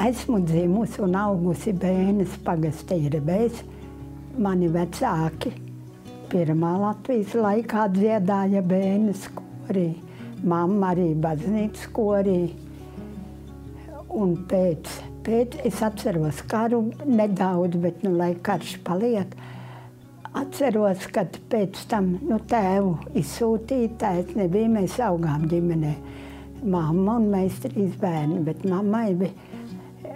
esmu dzimusi un augusi Bēnes pagastī Rebēs. Mani vecāki pirmā Latvijas laikā dziedāja Bēnes korī. Mamma arī baznīcas korī. Un pēc es atceros karu nedaudz, bet lai karš paliek. Atceros, kad pēc tam tēvu izsūtīja, tēvs nebija, mēs augām ģimenē. Mamma un mēs 3 bērni, bet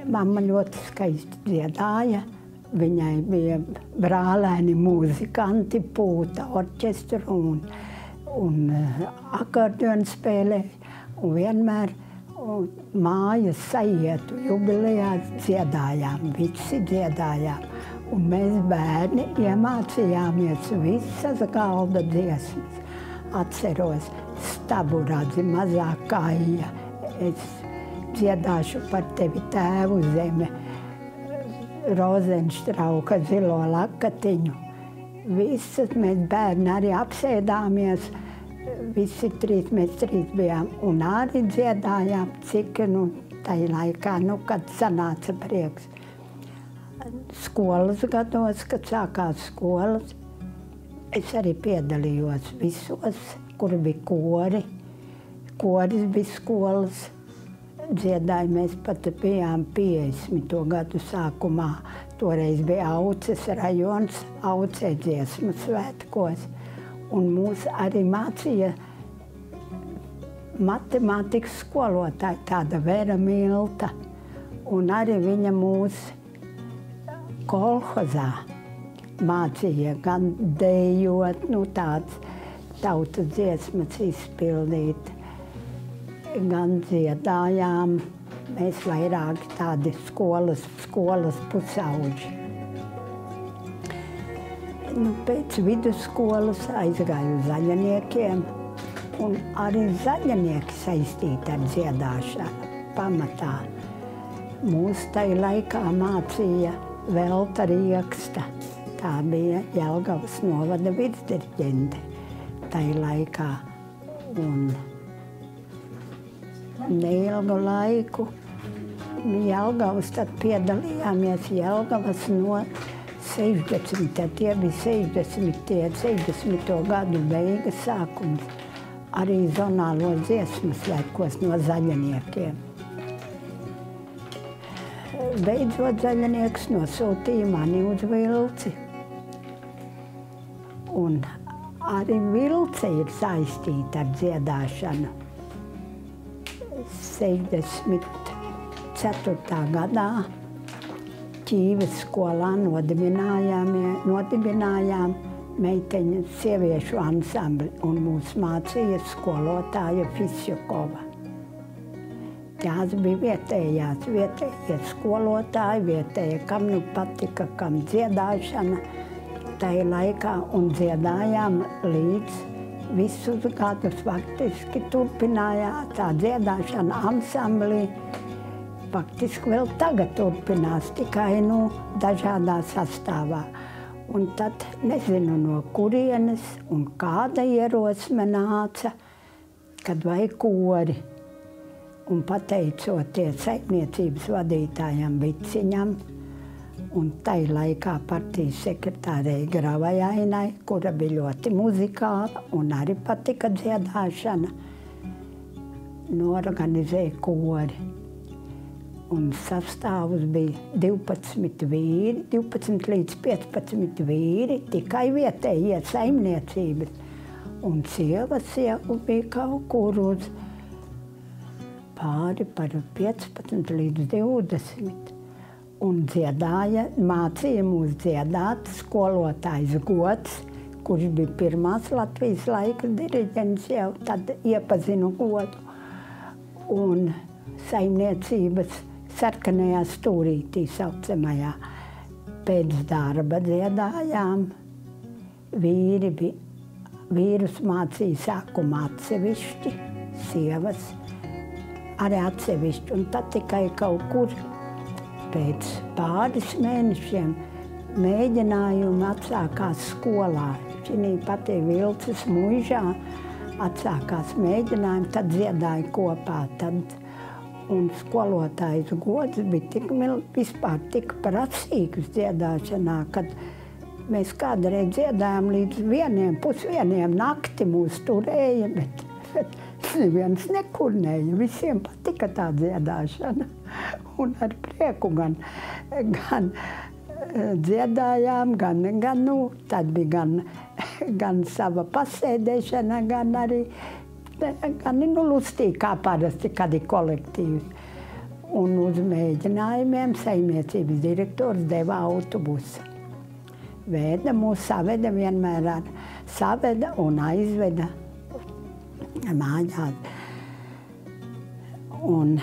mamma ļoti skaisti dziedāja. Viņai bija brālēni muzikanti, pūta orķestru un akordeonu spēlēja. Un vienmēr mājas sajietu jubilejā dziedājām, visi dziedājām. Un mēs bērni iemācījāmies visas galda dziesmas. Atceros Staburadzi, Mazā kāja, es dziedāšu par tevi tēvu zeme, Rozenštrauka, Zilo lakatiņu. Visas mēs bērni arī apsēdāmies, visi 3, mēs 3 bijām un arī dziedājām, cik tajā laikā, kad sanāca prieks. Skolas gados, kad sākās skolas, es arī piedalījos visos, kur bija kori. Koris bija skolas. Dziedāja, mēs pat bijām 50. gadu sākumā. Toreiz bija Auces rajons, Aucē dziesmu svētkos. Un mūs arī mācīja matemātikas skolotāja, tāda Vera Milta. Un arī viņa mūs kolhozā mācīja gan dejot, tāds tautas dziesmas izpildīt, gan dziedājām. Mēs vairāk tādi skolas pusauģi. Pēc vidusskolas aizgāju uz Zaļaniekiem, un arī zaļanieki saistīti ar dziedāšanu pamatā. Mūs tajā laikā mācīja Velta Rieksta. Tā bija Jelgavas novada virsdirigente tajā laikā. Un neilgu laiku Jelgavas tad piedalījāmies Jelgavas no 60. Tie bija 60. gadu beigas sākums. Arī zonālo dziesmu svētkos no Zaļaniekiem. Beidzot Zaļanieks nosūtīja mani uz Vilci. Un arī Vilce ir saistīta ar dziedāšanu. 64. gadā Ķīves skolā nodibinājām meiteņu sieviešu ansambli un mūs mācīja skolotāja Fisjukova. Tās bija vietējie skolotāji, vietējie, kam patika, kam dziedāšana tajā laikā, un dziedājām līdz visus gadus faktiski turpinājās tā dziedāšana ansamblī. Faktiski vēl tagad turpinās, tikai dažādā sastāvā. Un tad nezinu no kurienes un kāda ierosme nāca, kad vajag kori. Un pateicoties saimniecības vadītājam Viciņam un tai laikā partijas sekretārei Gravajainai, kura bija ļoti muzikāla un arī patika dziedāšana, norganizēja kori. Un sastāvus bija 12 vīri, 12 līdz 15 vīri, tikai vietējie saimniecības. Un sievas jau bija kaut kur uz pāri par 15 līdz 20. Un dziedāja, mācīja mūs dziedāt skolotājs Gods, kurš bija pirmās Latvijas laika diriģents, jau tad iepazinu Godu. Un saimniecības sarkanajā stūrītī saucamajā pēc darba dziedājām. Vīrus mācīja sākumā atsevišķi, sievas arī atsevišķi, un tad tikai kaut kur pēc pāris mēnešiem mēģinājumi atsākās skolā. Šī patī Vilces muižā atsākās mēģinājumi, tad dziedāja kopā. Un skolotājs gods bija vispār tik prasīgs dziedāšanā, kad mēs kādreiz dziedājām līdz 1:30 nakti mūs turēja, bet neviens nekurnēja. Visiem patika tā dziedāšana. Un ar prieku gan dziedājām, gan tad bija gan sava pasēdēšana, gan arī lustīgi, kā parasti, kad ir kolektīvs. Un uz mēģinājumiem saimniecības direktors deva autobusu. Mūs saveda vienmēr saveda un aizveda mājās. Un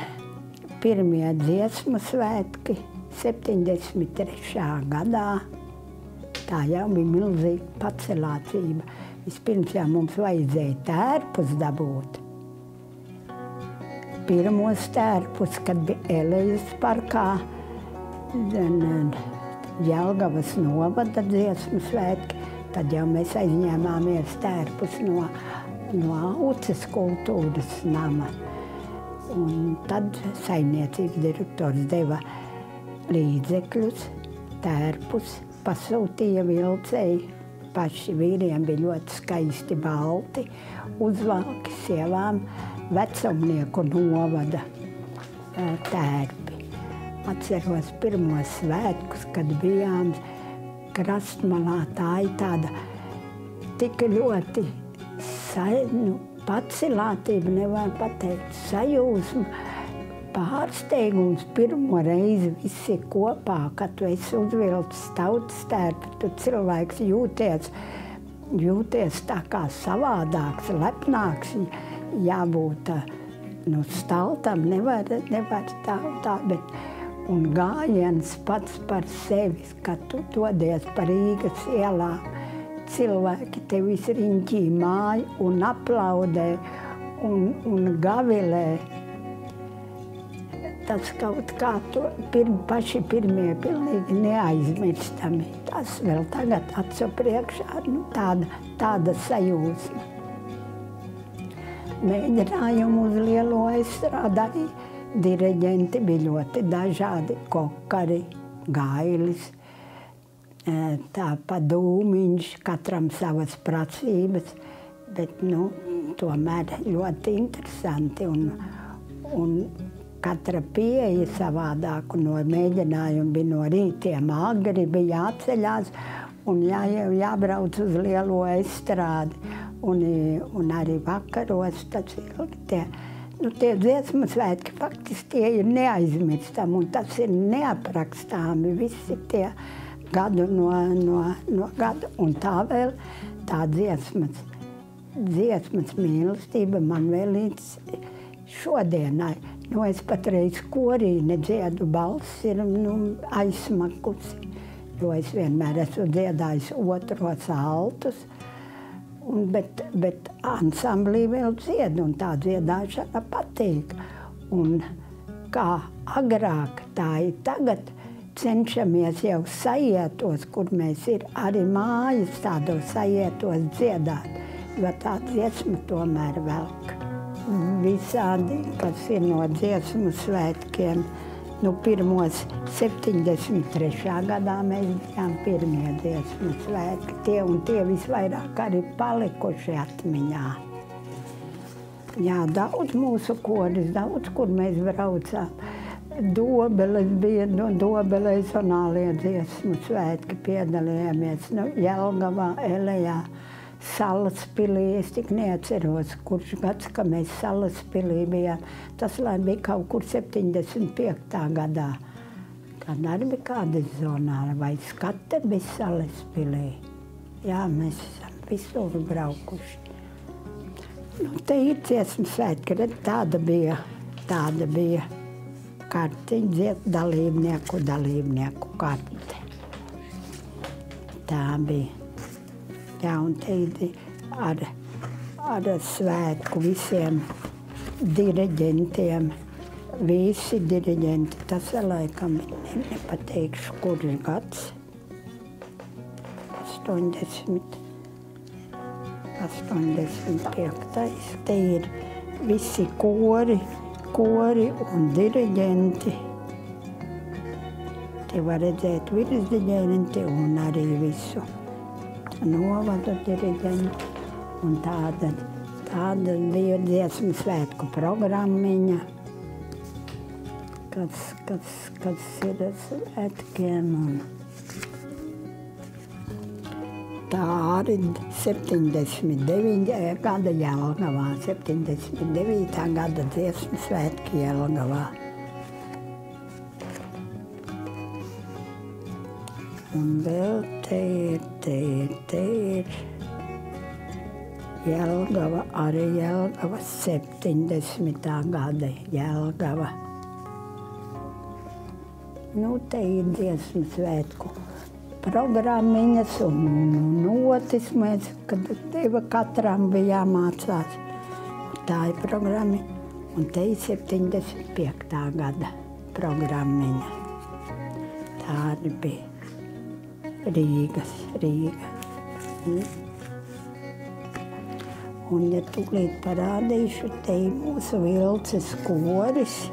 pirmie dziesmu svētki 73. gadā, tā jau bija milzīga pacelācība. Vispirms jau mums vajadzēja tērpus dabūt. Pirmos tērpus, kad bija Elejas parkā, Jelgavas novada dziesmu svētki, tad jau mēs aizņēmāmies tērpus no Uces kultūras nama. Un tad saimniecības direktors deva līdzekļus, tērpus, pasūtīja vilcēju. Paši vīriem bija ļoti skaisti balti, uzvalki sievām vecumnieku novada tērpi. Atceros pirmos svētkus, kad bijām Krastmalā, tā ir tāda tik ļoti pacelātība, nevar pateikt, sajūsma, pārsteigums. Pirmo reizi visi kopā, kad tu esi uzvilcis tautas tērpu, tu cilvēks jūties tā kā savādāks, lepnāks, jābūt staltam, nevar tā, bet un gājiens pats par sevi, kad tu dodies pa Rīgas ielām, cilvēki tev riņķī māja un aplaudē un gavilē. Tas kaut kā paši pirmie pilnīgi neaizmirstami. Tas vēl tagad acu priekšā, tāda sajūsma. Mēģinājumu uz lielo estrādi arī diriģenti bija ļoti dažādi. Kokari, Gailis, tāpat Dūmiņš, katram savas prasības, bet tomēr ļoti interesanti un katra pieeja savādāk, un no mēģinājuma bija no rītiem agri, bija jāceļās un jābrauc uz lielo estrādi. Un arī vakaros tas ilgi tie dziesmu svētki faktiski tie ir neaizmirstami, un tas ir neaprakstāmi visi tie gadu no gada. Un tā vēl tā dziesmas mīlestība man vēl līdz šodienai. Es patreiz korī nedziedu, balss ir aizsmakusi, jo es vienmēr esmu dziedājis otros altus, bet ansamblī vēl dziedu, un tā dziedāšana patīk. Un kā agrāk, tā ir tagad, cenšamies jau sajietos, kur mēs ir arī mājas tādos sajietos dziedāt, jo tā dziesma tomēr velk. Visādi, kas ir no dziesmu svētkiem. Pirmos 73. gadā mēs bijām pirmie dziesmu svētki. Tie visvairāk arī palikuši atmiņā. Jā, daudz mūsu koris, daudz, kur mēs braucām. Dobeles bija, Dobelēs zonālie dziesmu svētki piedalījāmies. Jelgavā, Elejā. Salaspilī, es tik neatceros, kurš gads, ka mēs Salaspilī bijām. Tas lai bija kaut kur 75. gadā. Kad arī bija kāda zonāla, vai skate bija Salaspilī. Jā, mēs esam visur braukuši. Te ir dziesmu svētki, tāda bija kartiņa, dalībnieku karte. Tā bija. Jā, un te ar svētku visiem diriģentiem, visi diriģenti, tas laikam nepateikšu, kurš gads, 85. Te ir visi kori, kori un diriģenti. Te var redzēt virsdiģenti un arī visu novada diriģenti. Un tāda bija dziesmu svētku programmiņa, kas ir svētkiem. Tā arī 79. gada Jelgavā, 79. gada dziesmu svētki Jelgavā. Un vēl te ir Jelgava, arī Jelgava 70. gada Jelgava. Nu, te ir dziesmu svētku programmiņas un notis mēs, kad katram bija jāmācās. Tā ir programma, un te ir 75. gada programmiņa. Tā arī bija Rīga. Un, ja tūlīt parādīšu, te ir mūsu Vilces koris.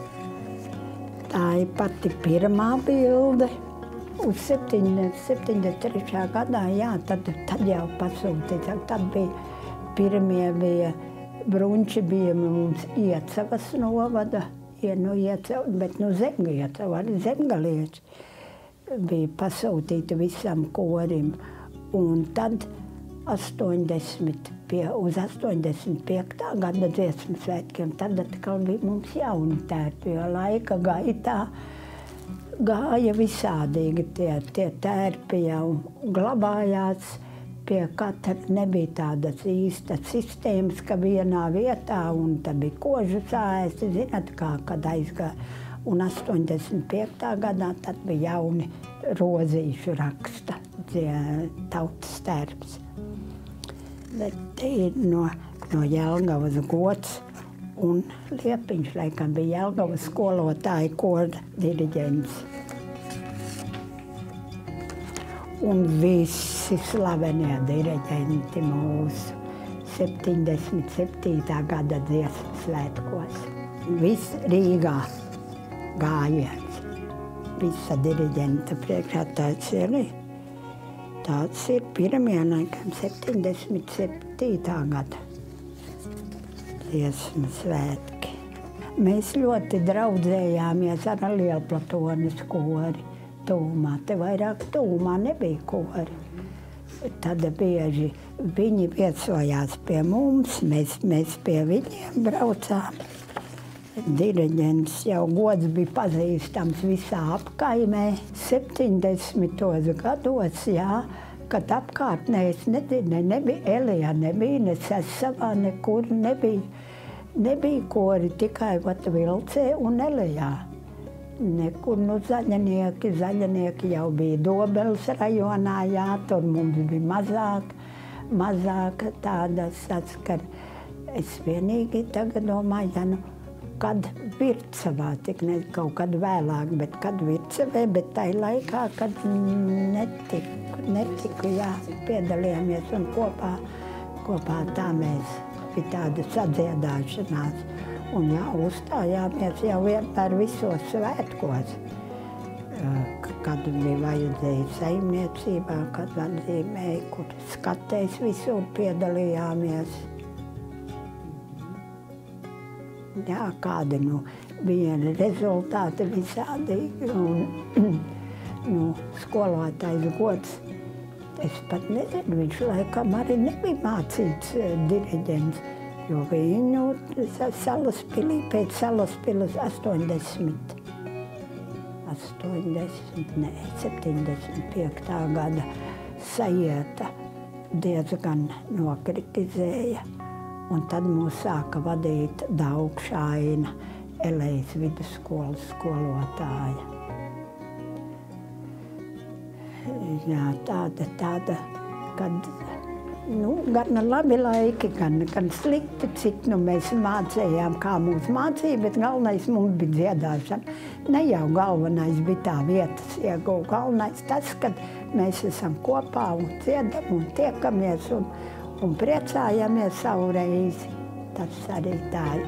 Tā ir pati pirmā bilde. Uz 73. gadā, jā, tad jau pasūtīja. Tad bija brunči bija mums Iecavas novada, bet Zemgiecava, arī zemgalieši bija pasūtīti visam korim. Un tad uz 85. gada dziesmu svētkiem, tad atkal bija mums jauni tērpi, jo laika gaitā gāja visādīgi tie tērpi jau glabājās. Pie katra nebija tādas īstas sistēmas, ka vienā vietā, un tad bija kožu sājas, zināt, kad aizgāja. Un 85. gadā tad bija jauni rozīšu raksta tautas tērps. Bet te ir no Jelgavas Gods un Liepiņš, laikam bija Jelgavas skolotāja kora diriģents. Un visi slavenie diriģenti mūsu 77. gada dziesmu svētkos. Viss Rīgā gājiens. Visa diriģenta priekšā tāds ir pirmie, laikam, 77. gada dziesmu svētki. Mēs ļoti draudzējāmies ar Lielplatones kori tūmā. Te vairāk tūmā nebija kori. Tad bieži viņi viesojās pie mums, mēs pie viņiem braucām. Diriģents jau Gods bija pazīstams visā apkaimē. 70. gados, jā, kad apkārtnēs nebija Elijā, nebija ne Sesavā, nekur nebija kori, tikai Vilcē un Elijā. Nekur zaļinieki jau bija Dobeles rajonā, jā, tur mums bija mazāk tādas atskari. Es vienīgi tagad domāju, kad Vircavā, kaut kad vēlāk, bet kad Vircavē, bet tai laikā, kad netiku, jā, piedalījāmies un kopā tā mēs bija tāda sadziedāšanās. Un jā, uzstājāmies jau vienmēr visos svētkos, kad bija vajadzēja saimniecībā, kad atzīmēja, kur skatēs visur piedalījāmies. Jā, kādi bija rezultāti visādīgi. Un skolotājs Gods, es pat nezinu, viņš laikam arī nebija mācīts diriģents, jo viņu Salaspilī, pēc Salaspilas 75. gada Sajieta diezgan nokritizēja. Un tad mūs sāka vadīt Daugšaina, Elejas vidusskolas skolotāja. Jā, tāda, kad gan labi laiki, gan slikti, cik mēs mācījām, kā mūs mācīja, bet galvenais mums bija dziedāšana. Ne jau galvenais bija tā vietas ieguva, galvenais tas, kad mēs esam kopā un dziedam un tiekamies un priecājamies savu reizi. Tas arī tā ir.